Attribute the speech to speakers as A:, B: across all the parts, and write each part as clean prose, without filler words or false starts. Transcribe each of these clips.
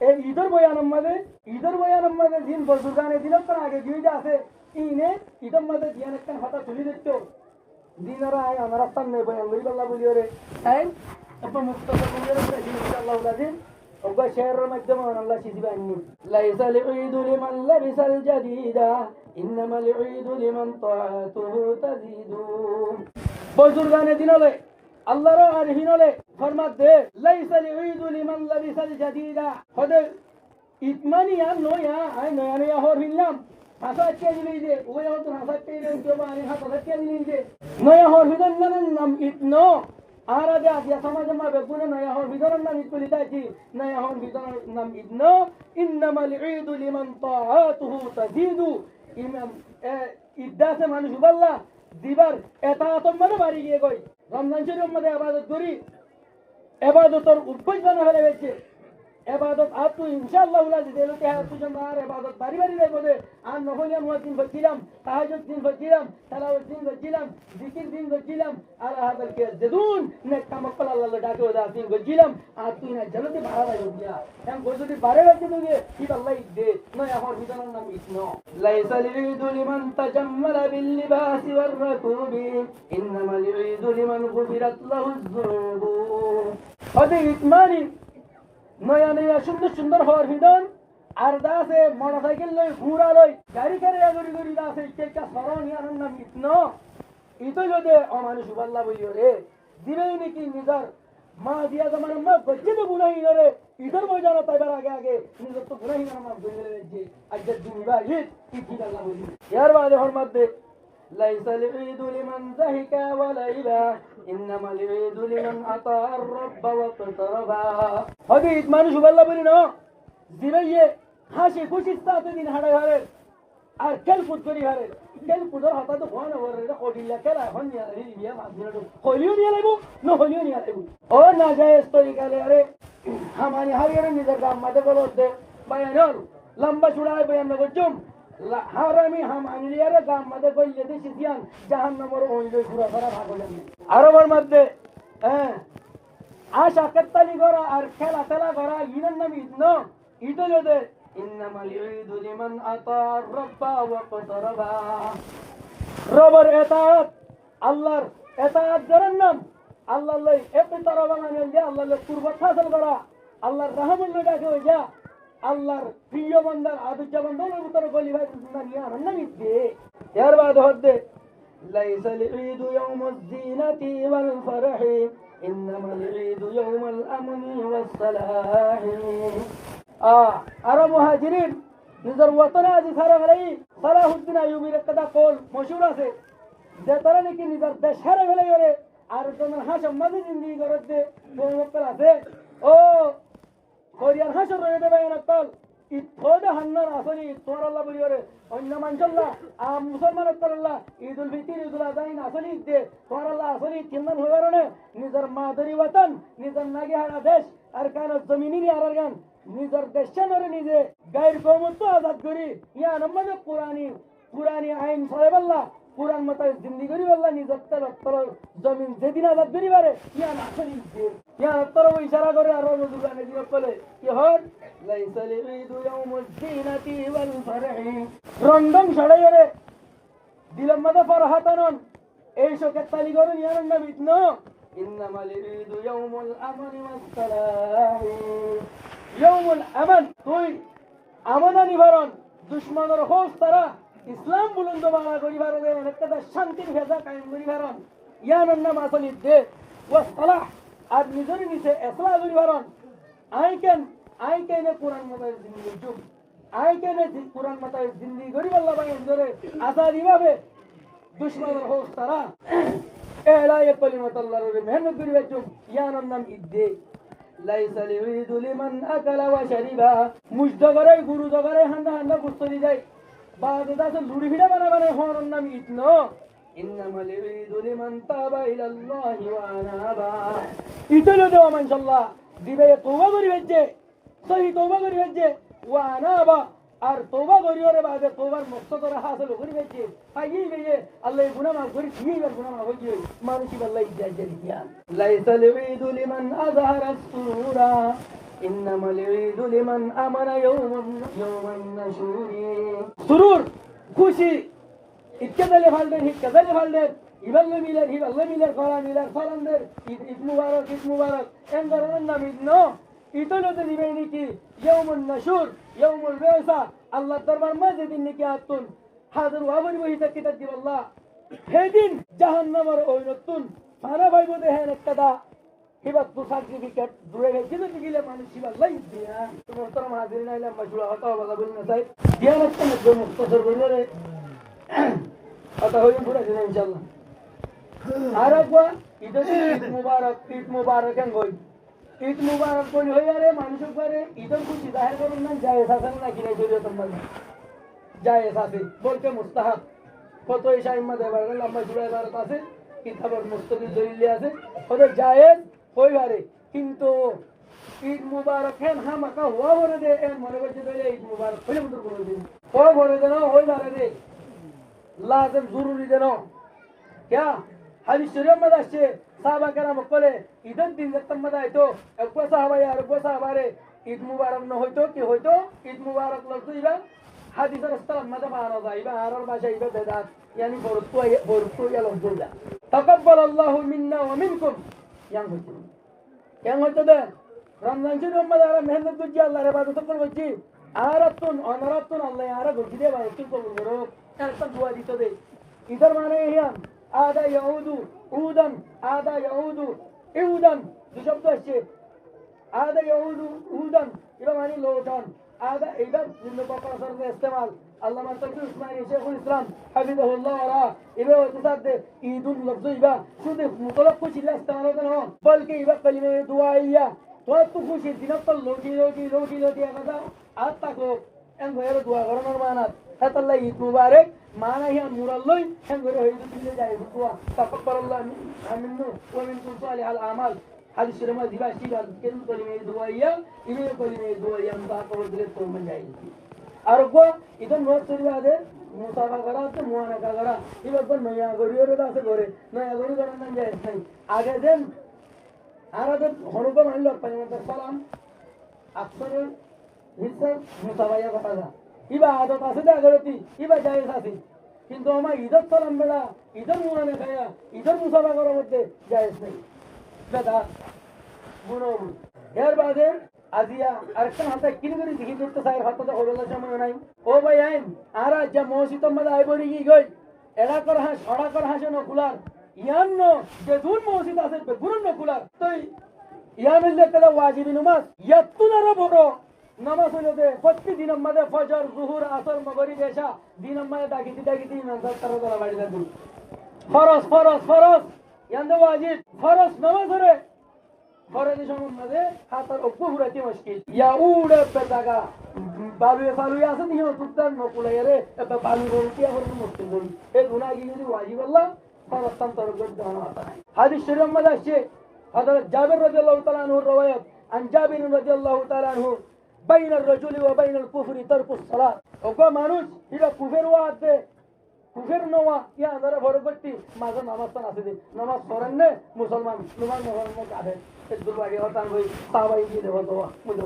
A: এই ঈদের বয়ানের মাঝে দিন বজুগানে দিনের পর আগে দিয়ে আছে ইনে ঈদের মাঝে দিয়ান একটা হাতা তুলি দিত দিনারা আয় আমার সামনে বয়ান করি বল্লা বলি ওরে তাই আপনার মুক্ত করে ইনশাআল্লাহ লাজিম ওগা শেয়ারের মাধ্যমে আল্লাহ শিখিবে আনি লাইসাল ঈদু লিমান লাবিসাল জাদিদা ইন্নামাল ঈদু লিমান তাআতুহু তাজিদু বজুগানে দিনলে আল্লাহর আরহিন হলে ফরমাত দে লাইসাল ঈদু লিমান লাবিসাল জাদিদা হদে ইতমানি আর নয়া আই নয়া নয়া হর হিলাম হাসা কে দিলি দে ওই হতো হাসা কে দিলি তো মানে হাসা কে দিলি দে নয়া হর হিলাম নাম ইতনো আর আগে আগে সমাজে মা বেগুনে নয়া হর বিদরন নাম ইতলি দাজি নয়া হর বিদরন নাম ইতনো ইন্নামাল ঈদু লিমান তাআতুহু তাজিদু ইমাম ইদ্দাসে মানুষ বললা দিবার এতাতম মানে বাড়ি গিয়ে কই রমজান শরীফের মধ্যে ইবাদত করি ইবাদতের উপজ বানা হয়ে গেছে ইবাদত আর তো ইনশাআল্লাহ উলা দিলে তে আর তুজন আর ইবাদত বাড়ি বাড়ি রে বলে আর নহলে মুয়াজ্জিন বজিলাম তাহাজ্জুদ দিন বজিলাম তালাওয়াত দিন বজিলাম জিকির দিন বজিলাম আর হাদাল কে জদুন নে কামকল আল্লাহ ডাকে ওদা দিন বজিলাম আর তুই না জলতে বাড়া হয়ে গিয়া এম গোজুদি বাড়ে গেছে তুই কি আল্লাহ দে নয় আমার বিধান নাম ইসনো লাইসাল ঈদু লিমান তাজাম্মালা বিল লিবাস ওয়ার রাকুবি ইন্নামাল ঈদু লিমান গুফিরাত লাহুজ যুনুবু হদে ইতমানি নয়া নয়া সুন্দর সুন্দর হওয়ার বিধান আর দাসে মোটরসাইকেল লই ঘুরা লই গাড়ি করে গড়ি গড়ি দাসে একটা সরণ ইয়ার নাম ইতনো ইতো যদি অমানুষ আল্লাহ বলিও রে দিবেই নাকি নিজর মা দিয়া জমান মা গজ্জে তো গুনাহি রে ইধর বই জানা তাইবার আগে আগে নিজর তো গুনাহি না মা বলে যে আজ দুনিবা ঈদ কি আল্লাহ বলি ইয়ার বাদে হরমত দে লাইসাল ঈদু লিমান যাহিকা ওয়া লাইবা ইন্নামাল ঈদু লিমান আতা আর-রাব্ব ওয়া তারাবা হদি ঈদ মানুষ আল্লাহ বলি না দিবেইয়ে হাসি খুশি সাথে দিন হাড়ে হাড়ে আর খেলকুদ করি হারে খেলকুদর হাতা তো ভয় না ওরে কডিলা খেলা হন নিয়া রিয়া মাঝিনা হলিও নিয়া লাগবো না হলিও নিয়া লাগবো ও না যায় তরিকালে আরে হামানি হারিয়ে নিজের গাম মাঝে বলো দে বায়ানর লম্বা চূড়ায় বয়ান না করছুম হারামি হামানি লিয়ারে গাম মাঝে বললে দিছি দিয়ান জাহান্নামের ওইলে ঘুরা ফেরা ভাগ হলেন আরবের মধ্যে হ্যাঁ আশা কেতালি করা আর খেলা খেলা করা ইনার নাম ঈদ ন ঈদ যদি ইন্নামাল ঈদু লিমান আতা আর-রাব্ব ওয়া তারাবা রবের ইতাআত আল্লাহর ইতাআত করার নাম আল্লাহর লাই ইকতারাবা মানে যে আল্লাহর কুরবত হাসিল করা আল্লাহর রহমত ডাকে হই যা আল্লাহর প্রিয় বান্দার আদুজ্জা বান্দার ভিতরে গলি ভাই দুনিয়া নাম ঈদ এর বাদ হদে লাইসাল ঈদু ইয়াউমুজ জিনাতি ওয়াল ফরহি ইন্নামাল ঈদু ইয়াউমুল আমনি ওয়াস সালাহি আরো মুহাজিরিন নিজের ওয়াতনে আজি সারা গলাই সালাহুদ্দিন আইয়ুবীর একটা কল মশহুর আছে যে তারা নাকি নিজের দেশ হারা গলাই ওরে আর তোমার হাসম মাঝে জিন্দেগি করতে মক্কল আছে ও কোরিয়ার হাসর রয়ে দেবে না কল ইতোদে হান্নার আসলি তোর আল্লাহ বলি ওরে অন্য মানসাল্লাহ মুসলমান আল্লাহ ঈদুল ফিতর ঈদুল আযাইন আসলি দে তোর আল্লাহ আসলি চিন্তান হইবার না নিজের মাদরি ওয়াতন নিজের নাগি হারা দেশ আর কান জমিনি নি আর গান নিজের দেশানরে নিজে গায়ের কৌমত আজাদ করি ইয়া নম্মদে পুরানি আইন সাহেব আল্লাহ পুরান মতো জিন্দি করি আল্লাহ নিজের তর জমিন যেদিন আজাদ করি পারে ইয়া না আসলি ইয়া তর ইশারা করে আর রমজানে দিন বলে কি হর লাইসাল ঈদু ইয়াউমুজ জিনাতি ওয়াল ফরহি রংডং ছড়াই রে দিলের মধ্যে ফরহাতানন এই শোকের তালি করুন ইয়া নবী ইতনো ইন্নামাল ঈদু ইয়াউমুল আমনি ওয়াস সালাহি ইয়াউমুল আমান তুই আমানা নিবারণ দুশমনের হোস তারা ইসলাম বুলন্দ বাংলা করিবার একটা শান্তির ভেজা কায়েম করিবারণ ইয়ার নাম আসল ঈদ ওয়াস সালাহ আর নিজের নিচে ইসলাম করিবারণ আইকেন কোরআন মতায় জিন্দেগি যুগ আইকেন কোরআন মতায় জিন্দেগি করিব আল্লাহ বাই ধরে আসাদি ভাবে দুশমনের হোস তারা এলায়ে কলিমাত আল্লাহর মেহনত করিবার যুগ ইয়ার নাম ঈদ লাইসাল ঈদু লিমান আকালা ওয়া শারিবা মুজদগরে গুরু দগরে হান্ডা হান্ডা গুস্তরি যায় বাদে দাস লুড়ি ভিড়া বানাবারে হরন নাম ঈদ ন ইন্নামাল ঈদু লিমান তাবা ইলাল্লাহি ওয়া আনাবা ইতলো দেওয়া মানশাল্লাহ দিবে তওবা করি বেজে সহি তওবা করি বেজে ওয়া আনাবা আর তওবা করি ওরে বাদে তওবার মকসদ হাসিল করি বেজে পাইই বেজে আল্লাহ গুনাহ মাফ করি ঠিকই গুনাহ মাফ হই মানুষ আল্লাহ ইজ্জত দিয়া লাইসাল ঈদু লিমান আযহারা সুরুরা ইন্নামাল ঈদু লিমান আমানা ইয়াওমান নাশুরি সুরুর খুশি ইতকাদালে ফালদের হিকাদালে ফালদের ইবাল্লে মিলার করা মিলার ফলানদের ঈদ মুবারক এন্দারান নাম ঈদ নো ইতলতে দিবেন কি ইয়াউমুন নাশুর ইয়াউমুল বিসা আল্লাহ দরবার মাঝে দিন কি আতুন হাজার ওয়াবরি বহি তাকিতা দিবাল্লাহ হেদিন জাহান্নামের ওই নতুন মানা ভাইবো দেহেন একটা হিবাত তো সার্টিফিকেট দূরে গেছে গেলে মানুষ হিবাত লাই দিয়া মোহতারাম হাজিরিন আইলাম মাশুরা হতা বলা বলি না সাহেব দিয়া একটা মধ্যে মুক্তসর বললে রে হতা হইম পুরা দিন ইনশাআল্লাহ আর একবার ঈদ মুবারক এন গই ঈদ মুবারক কই হইয়া রে মানুষ করে ঈদের খুশি জাহির করুন না যায় হাসান না কিনে শরীয়ত সম্বন্ধে যায় আছে বলতে মুস্তাহাব কত ইশাইম মধ্যে বারে লম্বা জুড়ে ইবারত আছে কিতাবের মুস্তাকিল দলিল আছে ওদের জায়েজ হইবারে কিন্তু ঈদ মুবারক হেন হামাকা হওয়া বলে দে এন মনে করছে দলে ঈদ মুবারক হইলে মতো বলে দিন ও বলে দেন হইবারে দে লাজম জরুরি দেন क्या হাদিস শরীফ মধ্যে আসছে সাহাবা কেরাম বলে ঈদের দিন যখন মধ্যে আইতো একবার সাহাবা আর একবার সাহাবারে ঈদ মুবারক ন হইতো কি হইতো ঈদ মুবারক লফজ ইবা হাদিসের ইসলাম মধ্যে বানানো যায় ইবা আরব ভাষা ইবা বেদাত यानी বরকত ইয়া লফজ দা তাকাব্বাল আল্লাহু মিন্না ওয়া মিনকুম yang হইতো দে রমজান শরীফ মধ্যে আর মেহনত করছি আল্লাহর ইবাদত করছি আরাতুন অনরাতুন আল্লাহ আর গজি দে ভাই তুই কবুল করো একটা দোয়া দিতে দে ইদার মানে ইয়ান আদা ইয়াউদু উদান আদা ইয়াউদু ইউদান দুই শব্দ আছে আদা ইয়াউদু উদান এটা মানে লোটান আদা ইবাদ জিন্ন বাকার সরতে ইস্তেমাল আল্লামা তাকবীর উসমানী শেখুল ইসলাম হাফিজাহুল্লাহ ওয়া ইবা ওয়াতাসাদ ঈদুল লফজ ইবা শুধু মুতলাক কুছ ইলা ইস্তেমাল होता না বলকে ইবা কালিমে দুআইয়া তো খুশি দিনত লোটি আদা আত্তা কো এন ভয়ের দোয়া করানোর মানাত হাতাল্লাহ ঈদ মুবারক মানা হিয়া মুরাল্লই হেন করে হইদু দিলে যায় দোয়া তাকাব্বালাল্লাহু মিন্না ওয়া মিনকুম সালিহাল আমাল হাদিস শরীফ মধ্যে দিবাসি গাল কেন কলিমে দুআইয়া ইবে কলিমে দুআইয়া তা কবর দিলে তো মন যায় আর গো ইদন নোট চলি আদে মুসাফা করা তো মুয়ানা করা ইবে বল নয়া গরিয়র আছে করে নয়া গরি করার না যায় নাই আগে দেন আর আদে হরকম আনলো পাইমাতার সালাম আকসরে হিসাব মুসাফায়া কথা দা ইবা আদত আছে দা গরতি ইবা জায়েজ আছে কিন্তু আমার ঈদের সালাম বেড়া ঈদের মুয়ানা খায়া ঈদের মুসাফা করার মধ্যে জায়েজ নাই বেদা গুণম এর বাদে আজিয়া আরেকটা হাতে কিনে করে দেখি দেখতে সাইর হাতে হলো সময় নাই ও ভাই আইন আর যা মসজিদ মধ্যে আই বড়ি গই এরা কর হাস ছড়া কর হাসে ন কুলার ইয়ান্ন যে দূর মসজিদ আছে বেগুন ন কুলার তুই ইয়ানের লেখা ওয়াজিবি নামাজ ইয়াতুনার বড় নামাজ হলো দে প্রতিদিন মধ্যে ফজর জোহর আসর মাগরিব এশা দিন মধ্যে ডাকিতি নামাজ করা বাড়ি দাদু ফরজ ইয়ান্দ ওয়াজিব ফরজ নামাজ রে ফরজের সম্বন্ধে হাতার অপ্পু হুরাতি মুশকিল ইয়াউড বেদাগা বালু আছে নিও তুতার নকুলাই রে এত বালু রুটি আর মুশকিল বলি এই গুনাহি যদি ওয়াজিব আল্লাহ ফরজ তাম তরগত দানা আতা হাদিস শরীফ মধ্যে আছে হযরত জাবির রাদিয়াল্লাহু তাআলা আনহু রওয়ায়াত আন জাবির রাদিয়াল্লাহু তাআলা আনহু বাইনা আর-রাজুলি ওয়া বাইনা আল-কুফরি তারকুস সালাত ওগো মানুষ ইরা কুফের ওয়াতে কুফের নওয়া ইয়া যারা ভরগতি মাঝে নামাজ আছে দে নামাজ পড়েন না মুসলমান মুসলমান কাবে একদম বাড়ি হতান হই সাহাবাই দিয়ে দেব তো মুজে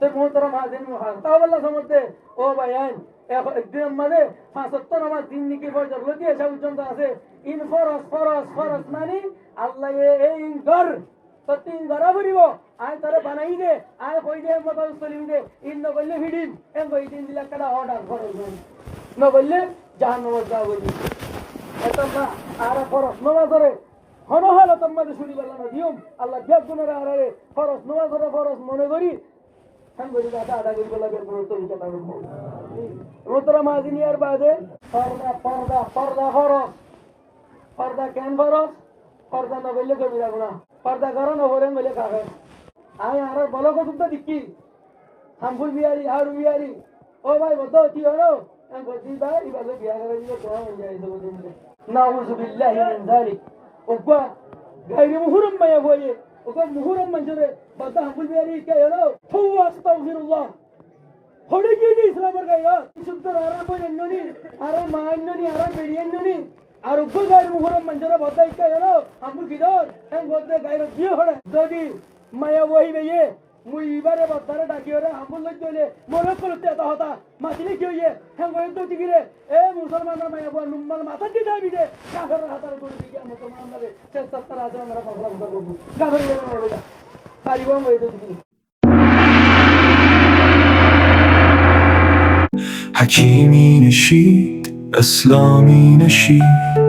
A: তো মোহতারাম হাজির মুহার তাওয়াল্লাহ সমতে ও ভাইয়ান একদিন মানে 75 নামাজ দিন নিকে ফজর লতি এসা পর্যন্ত আছে ইন ফরজ মানে আল্লাহ এই ঘর তো তিন ঘর ভরিব আয় তারে বানাই দে আয় কই দে মত চলিম দে ইন ন কইলে ভিডিম এম কই দিন দিলা কাটা অর্ডার ফরজ ন কইলে জাহান্নামে যাও বলি এটা না আর ফরজ নামাজ ধরে হন হলো তোমাদের শুনি বলা না দিও আল্লাহ বিয়াক গুনারা আরে ফরজ নামাজ ধরে ফরজ মনে করি हम बोली बात आधा दिन बोला कर बोल तो इनका तारुण हो रोतरा माजिनी यार बादे पर्दा कैन फरस पर्दा न बोले को बिरा गुना पर्दा करो न होरे बोले खावे आय यार बोलो को तुम तो दिक्की हम फुल बियारी हारू बियारी ओ भाई बतो ती हो हम गोदी भाई बाले बिया करे जो तो हो जाए तो दिन में नाउज़ु बिल्लाहि मिन जालिक ओबा गैर मुहरम में बोले ओको मुहरम मंजरे बता हम बियारी क्या हो तो अस्तगफिरुल्लाह होड़े की इस्लाम पर गया शुद्ध आरा को जन्नोनी आरा मान्नोनी आरा बेडियन्नोनी আর উগ্র গায়ের মুহরম মঞ্জরা বদাই কা হলো আমুল কিদর এন বদে গায়ের দিয়ে হড়ে যদি মায়া ওই বেয়ে মুই এবারে বাচ্চারা ডাকি ওরে হামবুল লই চলে মনে করতে এত হতা মাতিলে কি হইয়ে হ্যাঁ করে তো টিকিরে এ মুসলমানরা মায়া বল নুম্মাল মাথা দিয়ে যাবি রে কাফের হাতার করে দিকে মুসলমান না রে সে সত্তর হাজার আমরা পাগলা কথা বলবো কাফের বলে না বেটা পারিব মই তো দিবি
B: حكيمي نشيد إسلامي نشيد